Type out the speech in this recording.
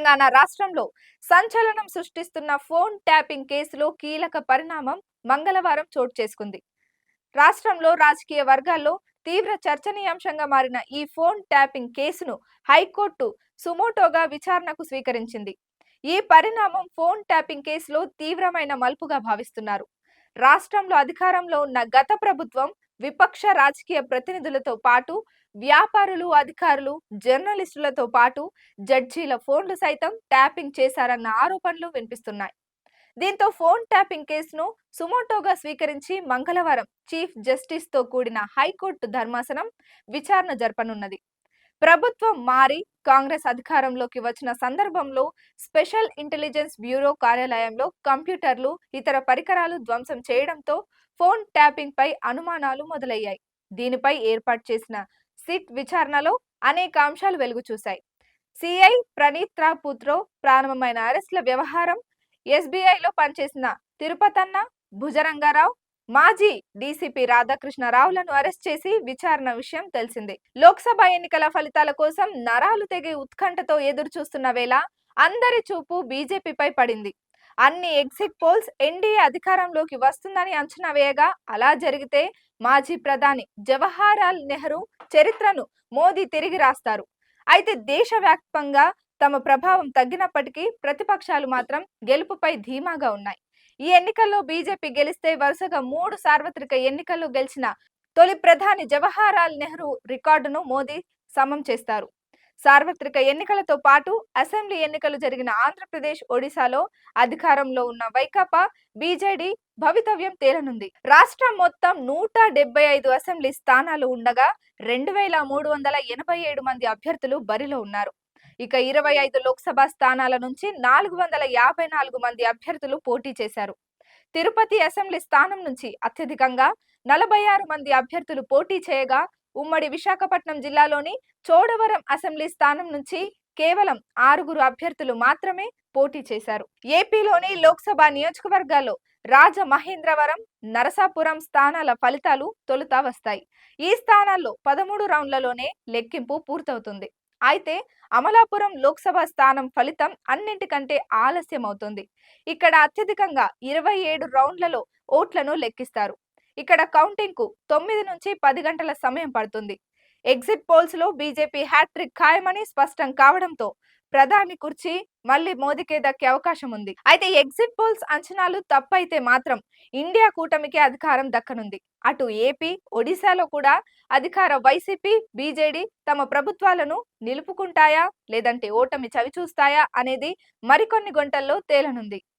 తెలంగాణ రాష్ట్రంలో సంచలనం సృష్టిస్తున్న phone tapping కేసులో కీలక పరిణామం మంగళవారం చోటు చేసుకుంది. రాష్ట్రంలో రాజకీయ వర్గాల్లో తీవ్ర చర్చనీయాంశంగా మారిన ఈ ఫోన్ ట్యాపింగ్ కేసును హైకోర్టు సుమోటోగా విచారణకు స్వీకరించింది. ఈ పరిణామం ఫోన్ ట్యాపింగ్ కేసులో తీవ్రమైన మలుపుగా భావిస్తున్నారు. రాష్ట్రంలో అధికారంలో ఉన్న గత ప్రభుత్వం విపక్ష రాజకీయ ప్రతినిధులతో పాటు వ్యాపారులు, అధికారులు, జర్నలిస్టులతో పాటు జడ్జీల ఫోన్లు సైతం ట్యాపింగ్ చేశారన్న ఆరోపణలు వినిపిస్తున్నాయి. దీంతో ఫోన్ ట్యాపింగ్ కేసును సుమోటోగా స్వీకరించి మంగళవారం చీఫ్ జస్టిస్ తో కూడిన హైకోర్టు ధర్మాసనం విచారణ జరపనున్నది. ప్రభుత్వం మారి కాంగ్రెస్ అధికారంలోకి వచ్చిన సందర్భంలో స్పెషల్ ఇంటెలిజెన్స్ బ్యూరో కార్యాలయంలో కంప్యూటర్లు, ఇతర పరికరాలు ధ్వంసం చేయడంతో ఫోన్ ట్యాపింగ్ పై అనుమానాలు మొదలయ్యాయి. దీనిపై ఏర్పాటు చేసిన సిట్ విచారణలో అనేక అంశాలు వెలుగు చూశాయి. సిఐ ప్రణీత్ రాపుత్రో ప్రారంభమైన అరెస్టుల వ్యవహారం, ఎస్బీఐలో పనిచేసిన తిరుపతన్న, భుజరంగారావు, మాజీ డీసీపీ రాధాకృష్ణరావులను అరెస్ట్ చేసి విచారణ విషయం తెలిసిందే. లోక్సభ ఎన్నికల ఫలితాల కోసం నరాలు తెగే ఉత్కంఠతో ఎదురు చూస్తున్న వేళ అందరి చూపు బీజేపీపై పడింది. అన్ని ఎగ్జిట్ పోల్స్ ఎన్డీఏ అధికారంలోకి వస్తుందని అంచనా వేయగా, అలా జరిగితే మాజీ ప్రధాని జవహర్లాల్ నెహ్రూ చరిత్రను మోదీ తిరిగి రాస్తారు. అయితే దేశవ్యాప్తంగా తమ ప్రభావం తగ్గినప్పటికీ ప్రతిపక్షాలు మాత్రం గెలుపుపై ధీమాగా ఉన్నాయి. ఈ ఎన్నికల్లో బీజేపీ గెలిస్తే వరుసగా 3 సార్వత్రిక ఎన్నికల్లో గెలిచిన తొలి ప్రధాని జవహర్లాల్ నెహ్రూ రికార్డును మోదీ సమం చేస్తారు. సార్వత్రిక ఎన్నికలతో పాటు అసెంబ్లీ ఎన్నికలు జరిగిన ఆంధ్రప్రదేశ్, ఒడిశాలో అధికారంలో ఉన్న వైకాపా, బీజేడీ భవితవ్యం తేలనుంది. రాష్ట్రం మొత్తం 175 అసెంబ్లీ స్థానాలు ఉండగా 2387 మంది అభ్యర్థులు బరిలో ఉన్నారు. ఇక 25 లోక్సభ స్థానాల నుంచి 454 మంది అభ్యర్థులు పోటీ చేశారు. తిరుపతి అసెంబ్లీ స్థానం నుంచి అత్యధికంగా 46 మంది అభ్యర్థులు పోటీ చేయగా, ఉమ్మడి విశాఖపట్నం జిల్లాలోని చోడవరం అసెంబ్లీ స్థానం నుంచి కేవలం 6 అభ్యర్థులు మాత్రమే పోటీ చేశారు. ఏపీలోని లోక్సభ నియోజకవర్గాల్లో రాజమహేంద్రవరం, నరసాపురం స్థానాల ఫలితాలు తొలుత వస్తాయి. ఈ స్థానాల్లో 13 రౌండ్లలోనే లెక్కింపు పూర్తవుతుంది. అయితే అమలాపురం లోక్సభ స్థానం ఫలితం అన్నింటికంటే ఆలస్యం అవుతుంది. ఇక్కడ అత్యధికంగా 27 రౌండ్లలో ఓట్లను లెక్కిస్తారు. ఇక్కడ కౌంటింగ్ కు 9 నుంచి 10 గంటల సమయం పడుతుంది. ఎగ్జిట్ పోల్స్ లో బీజేపీ హ్యాట్రిక్ ఖాయమని స్పష్టం కావడంతో ప్రధాని కుర్చీ మళ్లీ మోదీకే దక్కే అవకాశం ఉంది. అయితే ఎగ్జిట్ పోల్స్ అంచనాలు తప్పైతే మాత్రం ఇండియా కూటమికి అధికారం దక్కనుంది. అటు ఏపీ, ఒడిశాలో కూడా అధికార వైసీపీ, బీజేడీ తమ ప్రభుత్వాలను నిలుపుకుంటాయా లేదంటే ఓటమి చవిచూస్తాయా అనేది మరికొన్ని గంటల్లో తేలనుంది.